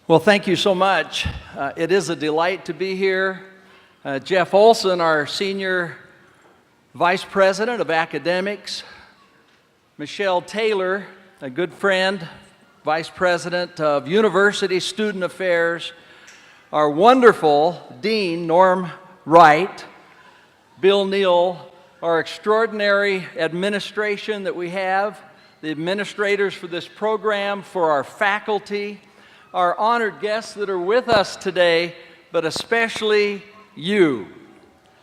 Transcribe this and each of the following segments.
Well, thank you so much. It is a delight to be here. Jeff Olson, our Senior Vice President of Academics, Michelle Taylor, a good friend, Vice President of University Student Affairs, our wonderful Dean, Norm Wright, Bill Neal, our extraordinary administration that we have, the administrators for this program, for our faculty, our honored guests that are with us today, but especially you,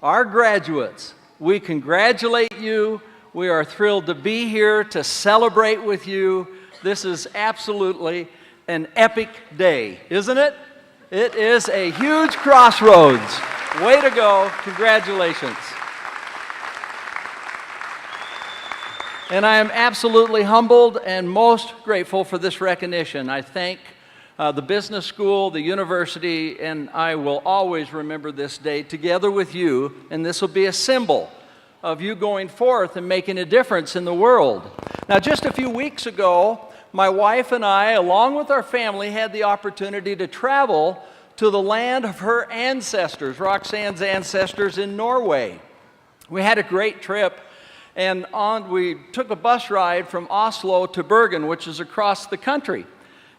our graduates. We congratulate you. We are thrilled to be here to celebrate with you. This is absolutely an epic day, isn't it? It is a huge crossroads. Way to go. Congratulations. And I am absolutely humbled and most grateful for this recognition. I thank the business school, the university, and I will always remember this day together with you, and this will be a symbol of you going forth and making a difference in the world. Now, just a few weeks ago, my wife and I, along with our family, had the opportunity to travel to the land of her ancestors, Roxanne's ancestors in Norway. We had a great trip, and we took a bus ride from Oslo to Bergen, which is across the country.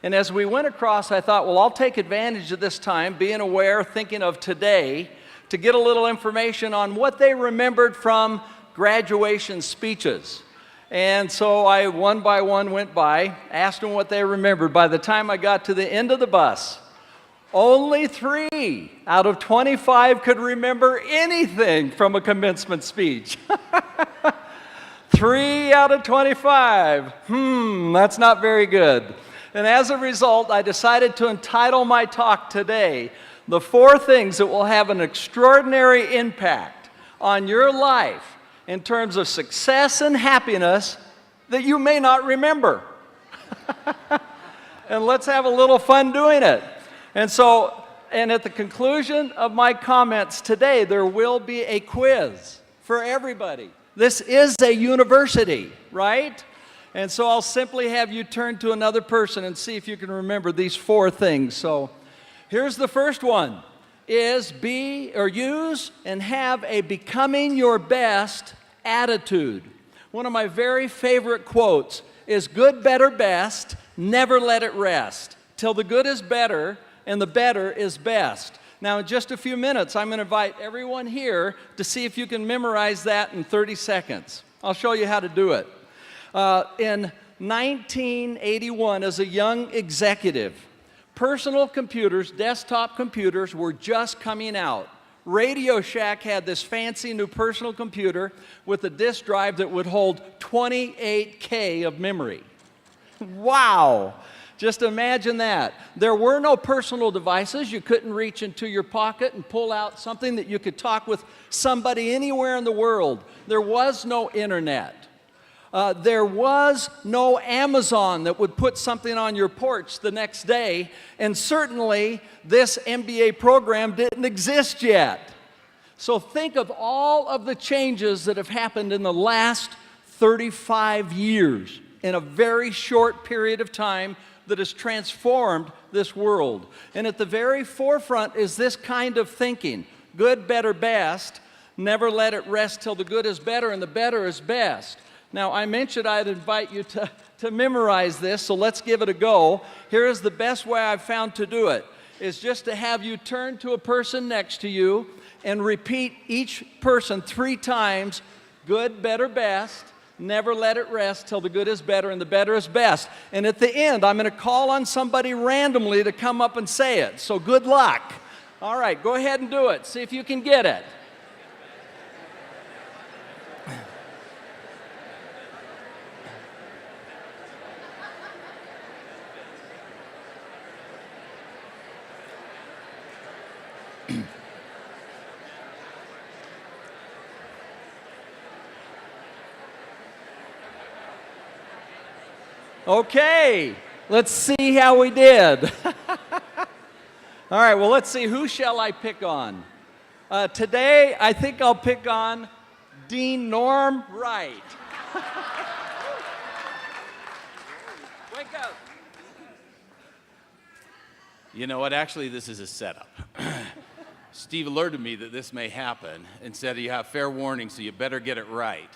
And as we went across, I thought, well, I'll take advantage of this time, being aware, thinking of today, to get a little information on what they remembered from graduation speeches. And so I, one by one, went by, asked them what they remembered. By the time I got to the end of the bus, only 3 out of 25 could remember anything from a commencement speech. 3 out of 25. That's not very good. And as a result, I decided to entitle my talk today, "The 4 Things That Will Have an Extraordinary Impact on Your Life in Terms of Success and Happiness That You May Not Remember." And let's have a little fun doing it. And at the conclusion of my comments today, there will be a quiz for everybody. This is a university, right? And so I'll simply have you turn to another person and see if you can remember these 4 things. So here's the first one, is be or use and have a becoming your best attitude. One of my very favorite quotes is good, better, best, never let it rest, till the good is better and the better is best. Now in just a few minutes, I'm going to invite everyone here to see if you can memorize that in 30 seconds. I'll show you how to do it. In 1981, as a young executive, personal computers, desktop computers, were just coming out. Radio Shack had this fancy new personal computer with a disk drive that would hold 28K of memory. Wow! Just imagine that. There were no personal devices. You couldn't reach into your pocket and pull out something that you could talk with somebody anywhere in the world. There was no internet. There was no Amazon that would put something on your porch the next day, and certainly this MBA program didn't exist yet. So think of all of the changes that have happened in the last 35 years in a very short period of time that has transformed this world. And at the very forefront is this kind of thinking: good, better, best, never let it rest till the good is better and the better is best. Now, I mentioned I'd invite you to memorize this, so let's give it a go. Here is the best way I've found to do it, is just to have you turn to a person next to you and repeat each person 3 times, good, better, best, never let it rest till the good is better and the better is best. And at the end, I'm going to call on somebody randomly to come up and say it, so good luck. All right, go ahead and do it. See if you can get it. Okay, let's see how we did. All right, well, let's see. Who shall I pick on? Today, I think I'll pick on Dean Norm Wright. Wake up. You know what? Actually, this is a setup. Steve alerted me that this may happen and said you have fair warning, so you better get it right.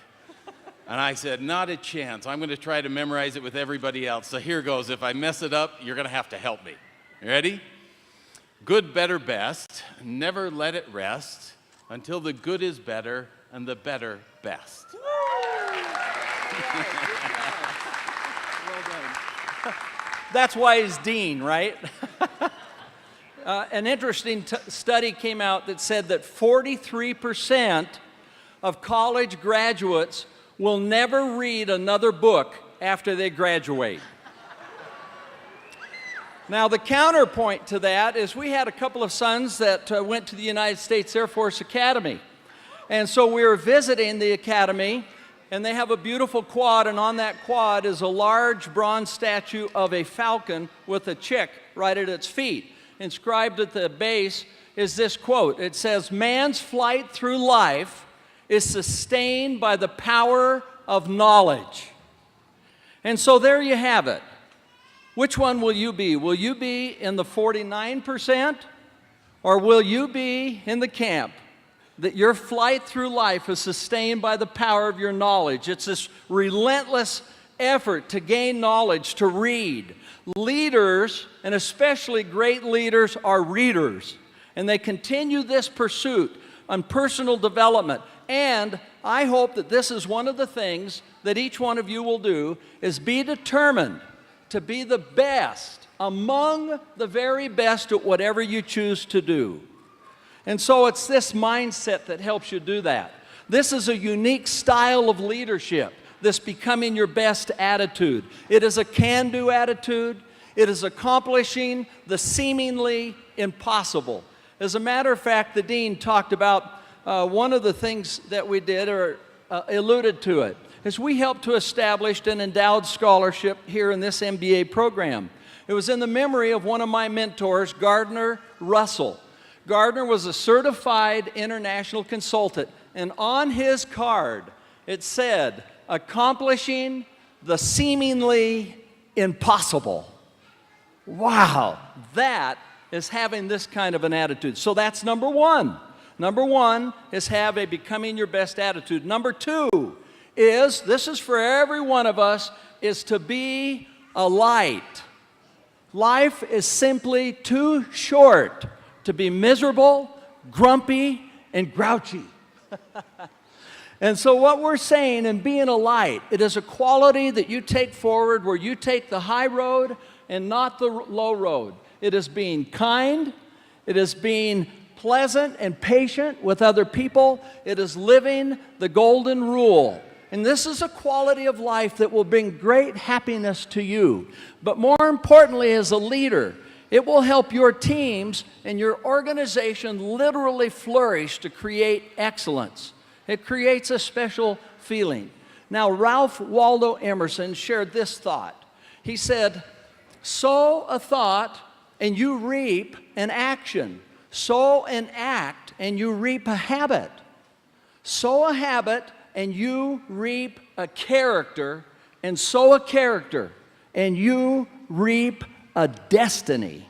And I said, not a chance. I'm going to try to memorize it with everybody else. So here goes. If I mess it up, you're going to have to help me. You ready? Good, better, best. Never let it rest until the good is better and the better best. That's why he's dean, right? An interesting study came out that said that 43% of college graduates will never read another book after they graduate. Now, the counterpoint to that is we had a couple of sons that went to the United States Air Force Academy. And so we were visiting the academy, and they have a beautiful quad, and on that quad is a large bronze statue of a falcon with a chick right at its feet. Inscribed at the base is this quote. It says, "Man's flight through life is sustained by the power of knowledge." And so there you have it. Which one will you be? Will you be in the 49%, or will you be in the camp that your flight through life is sustained by the power of your knowledge? It's this relentless effort to gain knowledge, to read. Leaders, and especially great leaders, are readers, and they continue this pursuit on personal development. And I hope that this is one of the things that each one of you will do, is be determined to be the best among the very best at whatever you choose to do. And so it's this mindset that helps you do that. This is a unique style of leadership, this becoming your best attitude. It is a can-do attitude. It is accomplishing the seemingly impossible. As a matter of fact, the dean talked about one of the things that we did, or alluded to it, is we helped to establish an endowed scholarship here in this MBA program. It was in the memory of one of my mentors, Gardner Russell. Gardner was a certified international consultant, and on his card it said, "Accomplishing the seemingly impossible." Wow, that is having this kind of an attitude. So that's number one. Number one is have a becoming your best attitude. Number two is, this is for every one of us, is to be a light. Life is simply too short to be miserable, grumpy, and grouchy. And so what we're saying in being a light, it is a quality that you take forward where you take the high road and not the low road. It is being kind. It is being pleasant and patient with other people. It is living the golden rule. And this is a quality of life that will bring great happiness to you. But more importantly, as a leader, it will help your teams and your organization literally flourish to create excellence. It creates a special feeling. Now, Ralph Waldo Emerson shared this thought. He said, "Sow a thought and you reap an action. Sow an act and you reap a habit. Sow a habit and you reap a character, and sow a character and you reap a destiny."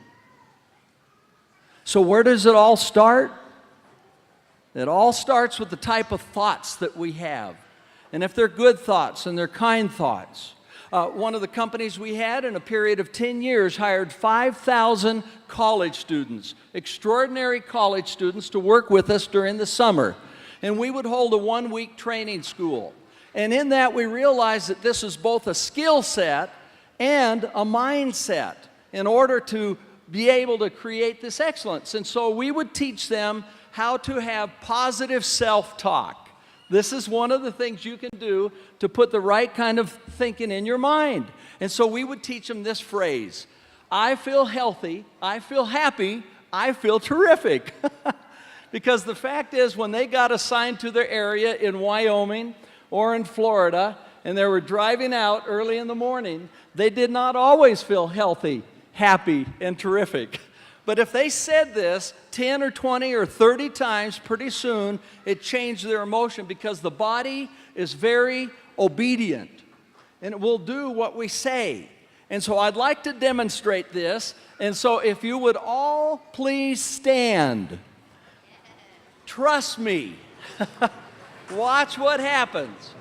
So where does it all start? It all starts with the type of thoughts that we have. And if they're good thoughts and they're kind thoughts. One of the companies we had in a period of 10 years hired 5,000 college students, extraordinary college students, to work with us during the summer. And we would hold a one-week training school. And in that, we realized that this is both a skill set and a mindset in order to be able to create this excellence. And so we would teach them how to have positive self-talk. This is one of the things you can do to put the right kind of thinking in your mind. And so we would teach them this phrase: "I feel healthy, I feel happy, I feel terrific." Because the fact is, when they got assigned to their area in Wyoming or in Florida, and they were driving out early in the morning, they did not always feel healthy, happy, and terrific. But if they said this 10 or 20 or 30 times, pretty soon it changed their emotion, because the body is very obedient and it will do what we say. And so I'd like to demonstrate this. And so if you would all please stand. Trust me. Watch what happens.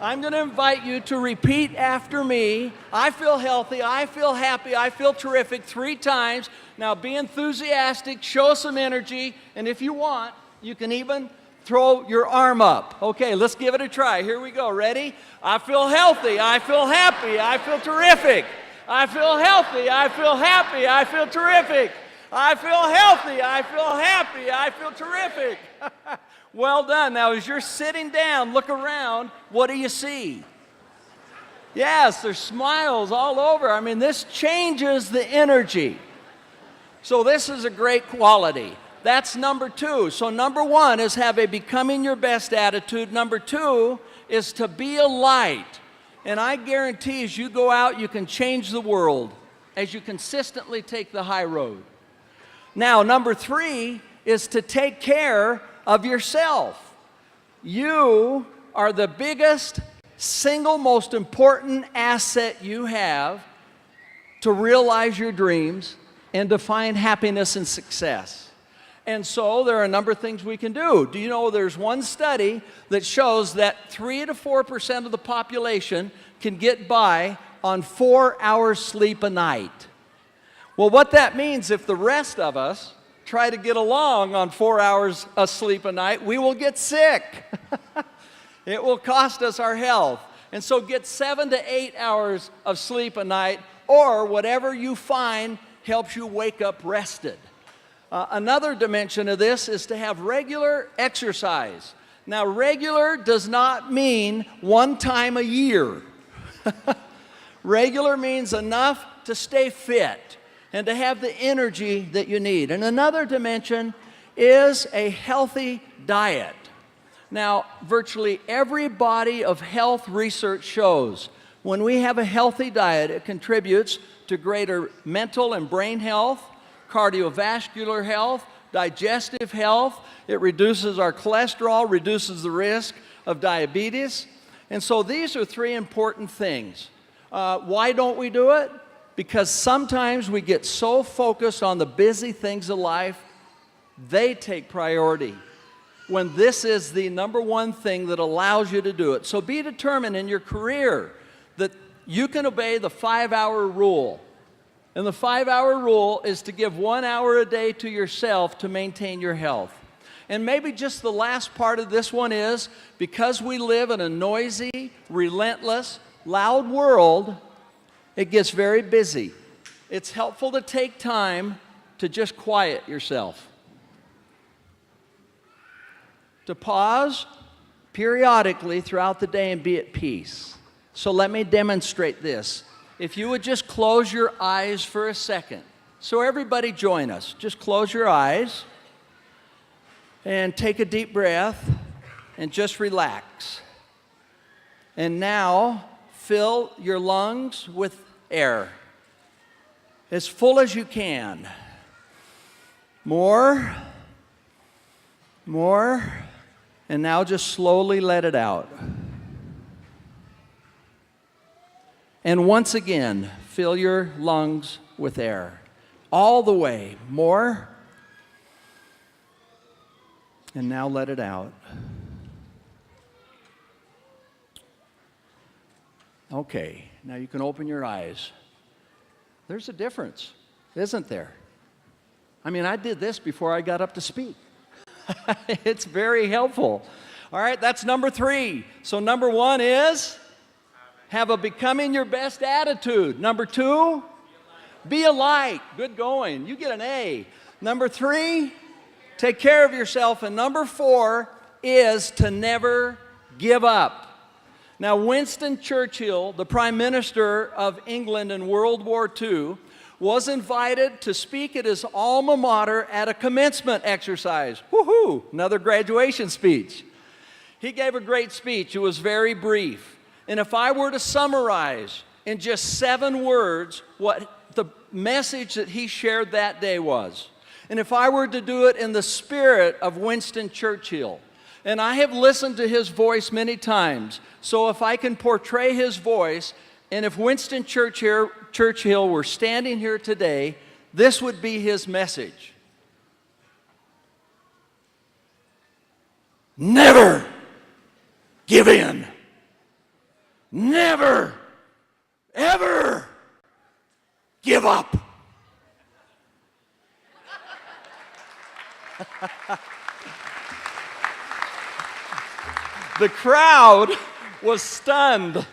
I'm going to invite you to repeat after me. I feel healthy, I feel happy, I feel terrific 3 times. Now be enthusiastic, show some energy, and if you want, you can even throw your arm up. Okay, let's give it a try. Here we go. Ready? I feel healthy, I feel happy, I feel terrific. I feel healthy, I feel happy, I feel terrific. I feel healthy, I feel happy, I feel terrific. Well done. Now, as you're sitting down, look around. What do you see? Yes, there's smiles all over. I mean, this changes the energy. So this is a great quality. That's number 2. So number 1 is have a becoming your best attitude. Number 2 is to be a light. And I guarantee as you go out, you can change the world as you consistently take the high road. Now, number 3 is to take care of yourself. You are the biggest, single most important asset you have to realize your dreams and to find happiness and success. And so there are a number of things we can do. Do you know there's one study that shows that 3 to 4% of the population can get by on 4 hours sleep a night? Well, what that means, if the rest of us try to get along on 4 hours of sleep a night, we will get sick. It will cost us our health. And so get 7 to 8 hours of sleep a night, or whatever you find helps you wake up rested. Another dimension of this is to have regular exercise. Now, regular does not mean 1 time a year. Regular means enough to stay fit and to have the energy that you need. And another dimension is a healthy diet. Now, virtually every body of health research shows when we have a healthy diet, it contributes to greater mental and brain health, cardiovascular health, digestive health. It reduces our cholesterol, reduces the risk of diabetes. And so these are 3 important things. Why don't we do it? Because sometimes we get so focused on the busy things of life, they take priority, when this is the number 1 thing that allows you to do it. So be determined in your career that you can obey the 5-hour rule. And the 5-hour rule is to give 1 hour a day to yourself to maintain your health. And maybe just the last part of this one is, because we live in a noisy, relentless, loud world, it gets very busy. It's helpful to take time to just quiet yourself. To pause periodically throughout the day and be at peace. So let me demonstrate this. If you would just close your eyes for a second. So everybody join us. Just close your eyes and take a deep breath and just relax. And now fill your lungs with air as full as you can. More, and now just slowly let it out. And once again, fill your lungs with air. All the way. More, and now let it out. Okay, now you can open your eyes. There's a difference, isn't there? I mean, I did this before I got up to speak. It's very helpful. All right, that's number 3. So number 1 is have a becoming your best attitude. Number 2, be a light. Good going. You get an A. Number 3, take care of yourself. And number 4 is to never give up. Now, Winston Churchill, the Prime Minister of England in World War II, was invited to speak at his alma mater at a commencement exercise. Woohoo! Another graduation speech. He gave a great speech. It was very brief. And if I were to summarize in just 7 words what the message that he shared that day was, and if I were to do it in the spirit of Winston Churchill, and I have listened to his voice many times, so if I can portray his voice, and if Winston Churchill Churchill were standing here today, this would be his message. Never give in. Never, ever give up. The crowd was stunned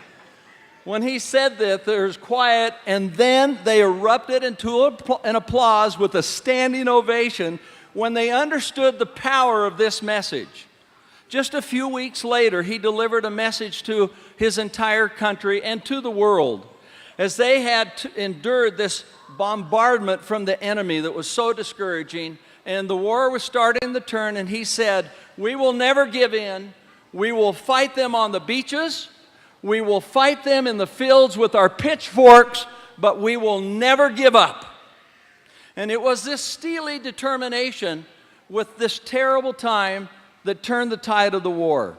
when he said that. There was quiet, and then they erupted into an applause with a standing ovation when they understood the power of this message. Just a few weeks later, he delivered a message to his entire country and to the world as they had endured this bombardment from the enemy that was so discouraging, and the war was starting to turn, and he said, "We will never give in. We will fight them on the beaches. We will fight them in the fields with our pitchforks, but we will never give up." And it was this steely determination with this terrible time that turned the tide of the war.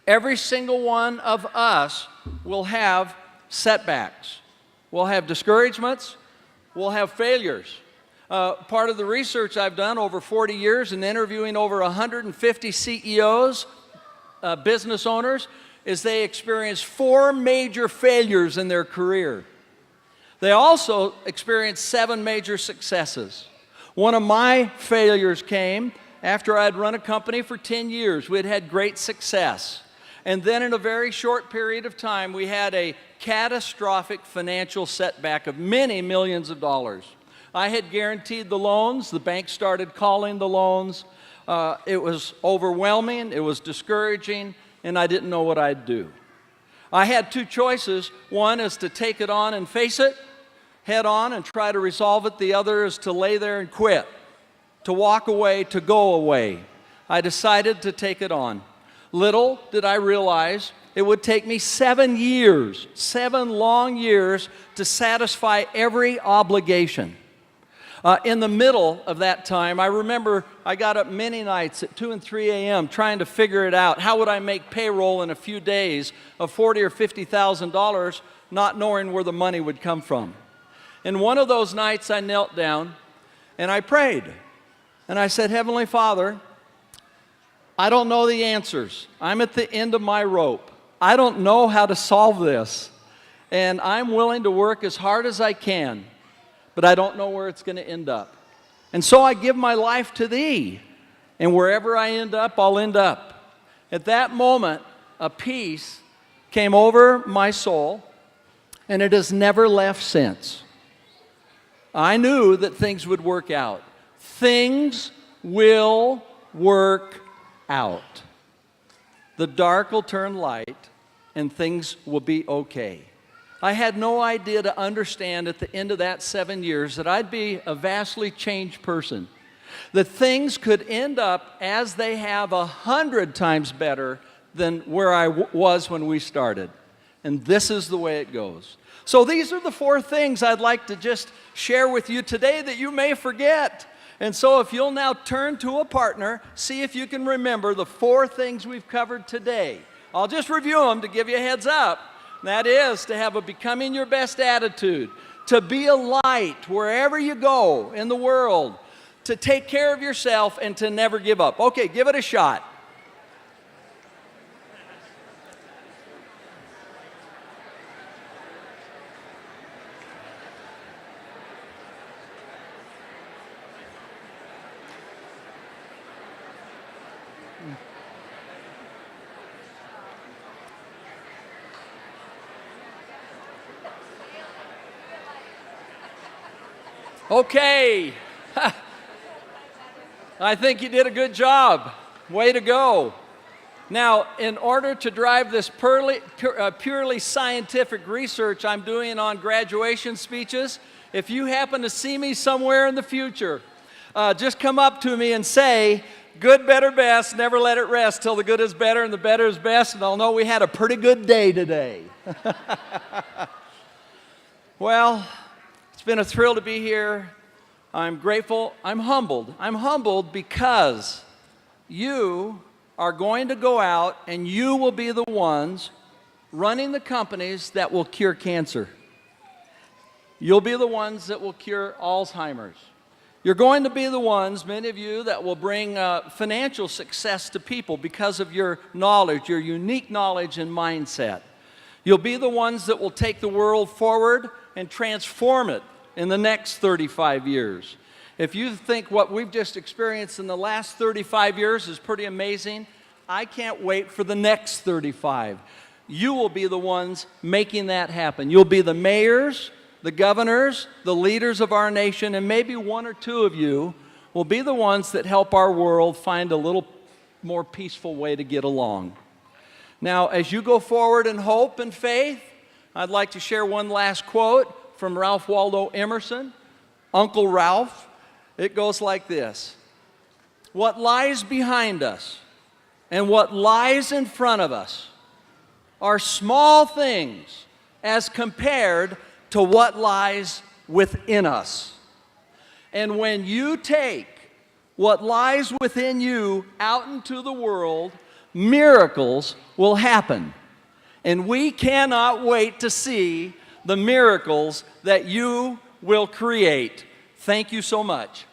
Every single one of us will have setbacks. We'll have discouragements. We'll have failures. Part of the research I've done over 40 years in interviewing over 150 CEOs, business owners, is they experience 4 major failures in their career. They also experienced 7 major successes. One of my failures came after I'd run a company for 10 years. We'd had great success. And then in a very short period of time, we had a catastrophic financial setback of many millions of dollars. I had guaranteed the loans. The bank started calling the loans. It was overwhelming. It was discouraging, and I didn't know what I'd do. I had 2 choices. One is to take it on and face it head on and try to resolve it. The other is to lay there and quit, to walk away, to go away. I decided to take it on. Little did I realize it would take me 7 years, 7 long years, to satisfy every obligation. In the middle of that time, I remember I got up many nights at 2 and 3 a.m. trying to figure it out. How would I make payroll in a few days of $40,000 or $50,000, not knowing where the money would come from? And one of those nights I knelt down and I prayed. And I said, "Heavenly Father, I don't know the answers. I'm at the end of my rope. I don't know how to solve this. And I'm willing to work as hard as I can, but I don't know where it's going to end up. And so I give my life to Thee. And wherever I end up, I'll end up." At that moment, a peace came over my soul, and it has never left since. I knew that things would work out. Things will work out. The dark will turn light, and things will be okay. I had no idea to understand at the end of that 7 years that I'd be a vastly changed person. That things could end up as they have 100 times better than where I was when we started. And this is the way it goes. So these are the 4 things I'd like to just share with you today that you may forget. And so if you'll now turn to a partner, see if you can remember the 4 things we've covered today. I'll just review them to give you a heads up. That is to have a becoming your best attitude, to be a light wherever you go in the world, to take care of yourself, and to never give up. Okay, give it a shot. Okay. I think you did a good job. Way to go. Now, in order to drive this purely scientific research I'm doing on graduation speeches, if you happen to see me somewhere in the future, just come up to me and say, "Good, better, best, never let it rest till the good is better and the better is best," and I'll know we had a pretty good day today. Well, it's been a thrill to be here. I'm grateful. I'm humbled. I'm humbled because you are going to go out and you will be the ones running the companies that will cure cancer. You'll be the ones that will cure Alzheimer's. You're going to be the ones, many of you, that will bring financial success to people because of your knowledge, your unique knowledge and mindset. You'll be the ones that will take the world forward and transform it in the next 35 years. If you think what we've just experienced in the last 35 years is pretty amazing, I can't wait for the next 35. You will be the ones making that happen. You'll be the mayors, the governors, the leaders of our nation, and maybe one or two of you will be the ones that help our world find a little more peaceful way to get along. Now, as you go forward in hope and faith, I'd like to share one last quote from Ralph Waldo Emerson, Uncle Ralph. It goes like this: "What lies behind us and what lies in front of us are small things as compared to what lies within us. And when you take what lies within you out into the world, miracles will happen. And we cannot wait to see the miracles that you will create." Thank you so much.